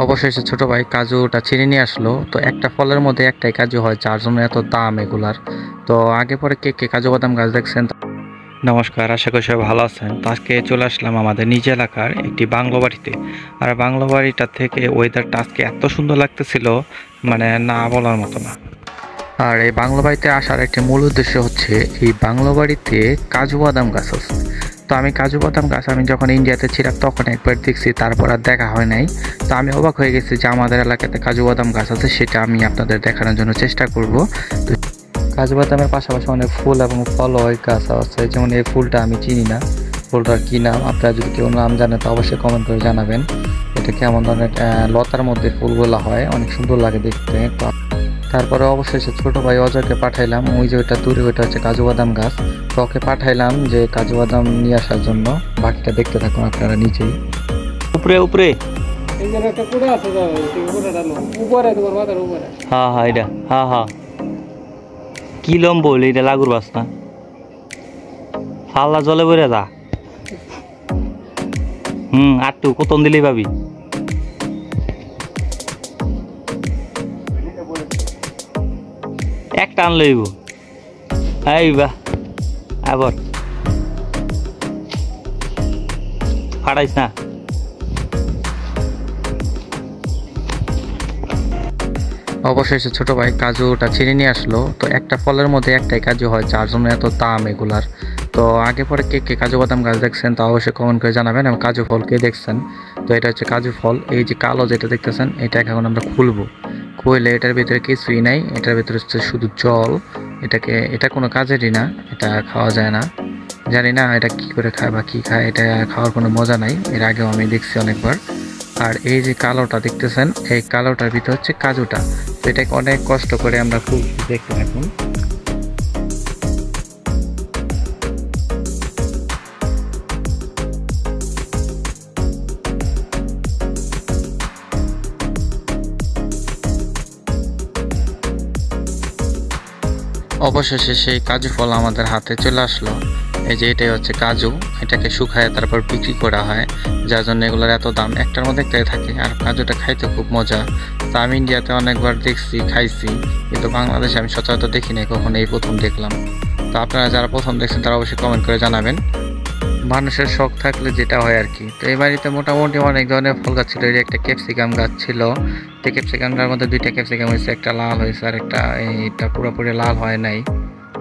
অবশেষে ছোট ভাই কাজুটা ছিঁড়ে নিয়ে আসলো। তো একটা ফলের মধ্যে একটাই কাজু হয়, যার জন্য এত দাম এগুলার। তো আগে পরে কে কে কাজু বাদাম গাছ দেখছেন? নমস্কার, আশা করি সবাই ভালো আছেন। তো আজকে চলে আসলাম আমাদের নিজ এলাকার একটি বাংলো বাড়িতে। আর বাংলো বাড়িটা থেকে ওয়েদারটা আজকে এত সুন্দর লাগতেছিল, মানে না বলার মতো না। আর এই বাংলো বাড়িতে আসার একটি মূল উদ্দেশ্য হচ্ছে, এই বাংলো বাড়িতে কাজু বাদাম গাছ আছে। তো আমি কাজু বাদাম গাছ আমি যখন ইন্ডিয়াতে ছিলাম তখন একবার দেখছি, তারপর আর দেখা হয় নাই। তো আমি অবাক হয়ে গেছি যে আমাদের এলাকাতে কাজু বাদাম গাছ আছে, সেটা আমি আপনাদের দেখানোর জন্য চেষ্টা করব। তো কাজু বাদামের পাশাপাশি অনেক ফুল এবং ফল গাছ আছে, যেমন এই ফুলটা আমি চিনি না, ফুলটার কী নাম। আপনারা যদি কেউ নাম জানেন তো অবশ্যই কমেন্ট করে জানাবেন। এটা কেমন ধরনের লতার মধ্যে ফুলগুলো হয়, অনেক সুন্দর লাগে দেখতে। তো তারপরে অবশেষে ছোট ভাই অজয়কে পাঠাইলাম, ওই যে ওইটা দূরে ওইটা হচ্ছে কাজু বাদাম গাছ। তো ওকে পাঠাইলাম যে কাজু বাদাম নিয়ে আসার জন্য। বাকিটা দেখতে থাকুন আপনারা নিজেই। উপরে উপরে হ্যাঁ হ্যাঁ এটা হ্যাঁ হ্যাঁ কি লম্ব হইলে এটা লাগুর বাস না, ফাল্লা জলে বেড়ে যা। আটটু কতন দিলেই পাবি। একটা আনলে এই বাহ, আবার ফাটাইস না। অবশেষে ছোট ভাই কাজুটা ছিঁড়ে নিয়ে আসলো। তো একটা ফলের মধ্যে একটাই কাজু হয়, যার জন্য এত দাম এগুলার। তো আগে পরে কে কে কাজু বাদাম গাছ দেখছেন তা অবশ্যই কমেন্ট করে জানাবেন, এবং কাজু ফল কে দেখছেন। তো এটা হচ্ছে কাজু ফল, এই যে কালো যেটা দেখতেছেন এটা এখন আমরা খুলবো। খুলে এটার ভিতরে কিছুই নাই, এটার ভিতরে হচ্ছে শুধু জল। এটা কোনো কাজেরই না, এটা খাওয়া যায় না। জানি না এটা কি করে খায় বা কি খায়, এটা খাওয়ার কোনো মজা নাই, এর আগেও আমি দেখছি অনেকবার। আর এই যে কালোটা দেখতেছেন, এই কালোটার ভিতরে হচ্ছে কাজুটা। তো এটাকে অনেক কষ্ট করে আমরা খুলছি, দেখতে এখন। অবশেষে সেই কাজু ফল আমাদের হাতে চলে আসলো। এই যে এটাই হচ্ছে কাজু, এটাকে শুকায় তারপর বিক্রি করা হয়, যার জন্য এগুলোর এত দাম। একটার মধ্যে একটাই থাকে, আর কাজুটা খাইতে খুব মজা। তো আমি ইন্ডিয়াতে অনেকবার দেখছি, খাইছি, কিন্তু বাংলাদেশে আমি সচরাচর দেখি নাই কখনো, এই প্রথম দেখলাম। তো আপনারা যারা প্রথম দেখছেন তারা অবশ্যই কমেন্ট করে জানাবেন। মানুষের শখ থাকলে যেটা হয় আর কি। তো এই বাড়িতে মোটামুটি অনেক ধরনের ফল গাছ ছিল। একটা ক্যাপসিকাম গাছ ছিল, তো ক্যাপসিকামটার মধ্যে দুইটা ক্যাপসিকাম হয়েছে, একটা লাল হয়েছে আর একটা এইটা পুরোপুরি লাল হয় নাই।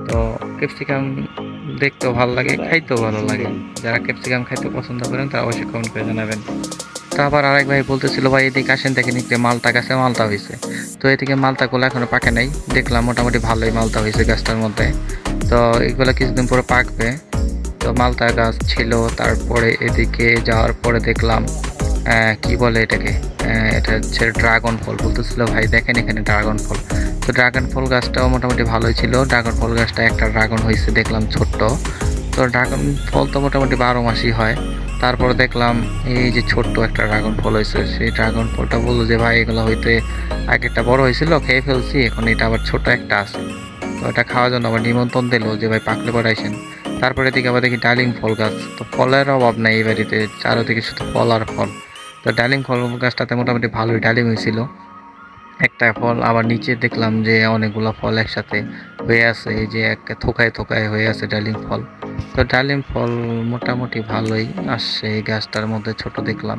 তো ক্যাপসিকাম দেখতেও ভালো লাগে, খাইতেও ভালো লাগে। যারা ক্যাপসিকাম খাইতে পছন্দ করেন তারা অবশ্যই কমেন্ট করে জানাবেন। তো আবার আরেক ভাই বলতেছিল, ভাই এদিকে আসেন দেখে নিতে, মালটা গাছে মালটা হয়েছে। তো এদিকে মালটাগুলো এখনো পাকে নাই, দেখলাম মোটামুটি ভালোই মালটা হয়েছে গাছটার মধ্যে। তো এগুলো কিছুদিন পরে পাকবে। তো মালটা গাছ ছিল। তারপরে এদিকে যাওয়ার পরে দেখলাম কি বলে এটাকে, এটা হচ্ছে ড্রাগন ফল। বলতেছিল ভাই দেখেন এখানে ড্রাগন ফল। তো ড্রাগন ফল গাছটাও মোটামুটি ভালোই ছিল। ড্রাগন ফল গাছটা একটা ড্রাগন হয়েছে দেখলাম ছোট্ট। তো ড্রাগন ফল তো মোটামুটি 12 মাসই হয়। তারপরে দেখলাম এই যে ছোট্ট একটা ড্রাগন ফল হয়েছে, সেই ড্রাগন ফলটা বললো যে ভাই এগুলো হইতে আগেরটা বড় হয়েছিল, খেয়ে ফেলছি, এখন এটা আবার ছোট একটা আছে। তো এটা খাওয়ার জন্য আবার নিমন্ত্রণ দিল যে ভাই পাকলে পরে আসেন। তারপরে দিকে আবার দেখি ডালিম ফল গাছ। তো ফলের অভাব নেই এই বাড়িতে, চারোদিকে শুধু ফল আর ফল। তো ডালিম ফল গাছটাতে মোটামুটি ভালোই ডালিম হয়েছিল। একটা ফল আবার নিচে দেখলাম যে অনেকগুলো ফল একসাথে হয়ে আছে, এই যে একটা থোকায় থোকায় হয়ে আছে ডালিম ফল। তো ডালিম ফল মোটামুটি ভালোই আসছে এই গাছটার মধ্যে, ছোট দেখলাম।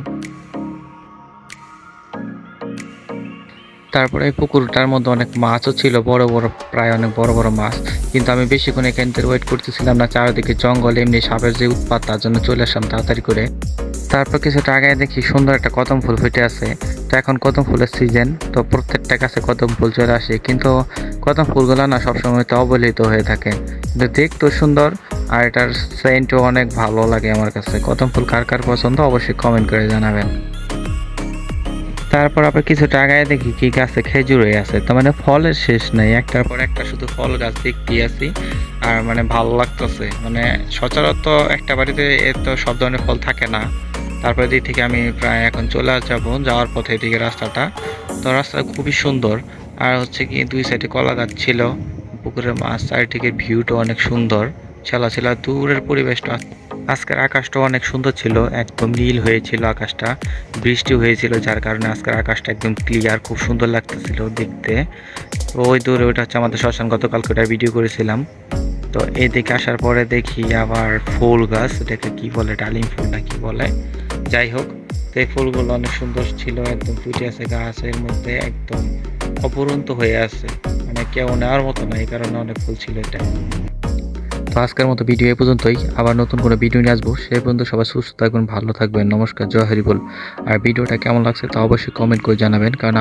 তারপরে এই পুকুরটার মধ্যে অনেক মাছও ছিল, বড় বড়, প্রায় অনেক বড় বড় মাছ। কিন্তু আমি বেশিক্ষণ এখান থেকে ওয়েট করতেছিলাম না, চারিদিকে জঙ্গল, এমনি সাপের যে উৎপাত, তার জন্য চলে আসলাম তাড়াতাড়ি করে। তারপর কিছুটা আগে দেখি সুন্দর একটা কদম ফুল ফুটে আছে। তো এখন কদম ফুলের সিজন, তো প্রত্যেকটা গাছে কদম ফুল চলে আসে, কিন্তু কদম ফুলগুলো না সবসময় তো অবহেলিত হয়ে থাকে। কিন্তু দেখতেও সুন্দর, আর এটার সেন্টও অনেক ভালো লাগে আমার কাছে। কদম ফুল কার কার পছন্দ অবশ্যই কমেন্ট করে জানাবেন। তারপর আবার কিছুটা আগায় দেখি কি গাছে খেজুর হয়ে আছে। তো মানে ফলের শেষ নাই, একটার পর একটা শুধু ফল গাছ দেখতে আছি, আর মানে ভালো লাগতেছে। মানে সচরাচর একটা বাড়িতে এত সব ধরনের ফল থাকে না। তারপরে দিক থেকে আমি প্রায় এখন চলে যাব, যাওয়ার পথে এদিকে রাস্তাটা। তো রাস্তা খুবই সুন্দর, আর হচ্ছে কি দুই সাইডে কলা গাছ ছিল, পুকুরের মাছ, চারিদিকে ভিউটা অনেক সুন্দর, ছেলা দূরের পরিবেশটা। আজকের আকাশটা অনেক সুন্দর ছিল, একদম নীল হয়েছিল আকাশটা, বৃষ্টি হয়েছিল যার কারণে আজকের আকাশটা একদম ক্লিয়ার, খুব সুন্দর লাগতেছিল দেখতে। ওই দূরে ওটা হচ্ছে আমাদের শ্মশান, গতকালকে ওটা ভিডিও করেছিলাম। তো এদিকে আসার পরে দেখি আবার ফুল গাছ, এটাকে কি বলে, ডালিম ফুল না কি বলে, যাই হোক। তো এই ফুলগুলো অনেক সুন্দর ছিল, একদম ফুটে আছে গাছের মধ্যে, একদম অপরন্ত হয়ে আছে, মানে কেউ নেওয়ার মতো না, এই কারণে অনেক ফুল ছিল এটা। তো আজকের মতো ভিডিও এ পর্যন্তই, আবার নতুন কোনো ভিডিও নিয়ে আসবো, সেই পর্যন্ত সবাই সুস্থ থাকবেন, ভালো থাকবেন, নমস্কার, জয় হরি বল। আর ভিডিওটা কেমন লাগছে তা অবশ্যই কমেন্ট করে জানাবেন, কারণ